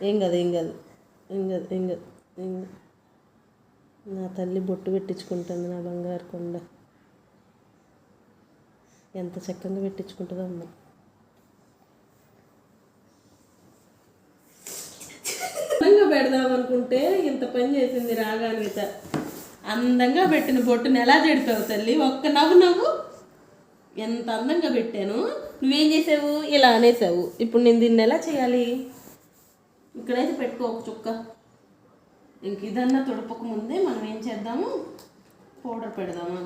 ఏం కాదు ఏం కాదు ఏం కాదు ఏం కాదు ఏం కాదు. నా తల్లి బొట్టు పెట్టించుకుంటుంది, నా బంగారు కొండ ఎంత చక్కగా పెట్టించుకుంటుందో అమ్మ. అందంగా పెడదాం అనుకుంటే ఇంత పని చేసింది రాగాన్విత. అందంగా పెట్టిన బొట్టును ఎలా చెడిపావు తల్లి, ఒక్క నవ్వు నవ్వు. ఎంత అందంగా పెట్టాను, నువ్వేం చేసావు, ఇలా అనేసావు. ఇప్పుడు నేను దీన్ని ఎలా చేయాలి? ఇక్కడైతే పెట్టుకో ఒక చుక్క. ఇంక ఇదన్నా తుడపక ముందే మనం ఏం చేద్దాము, పౌడర్ పెడదామా.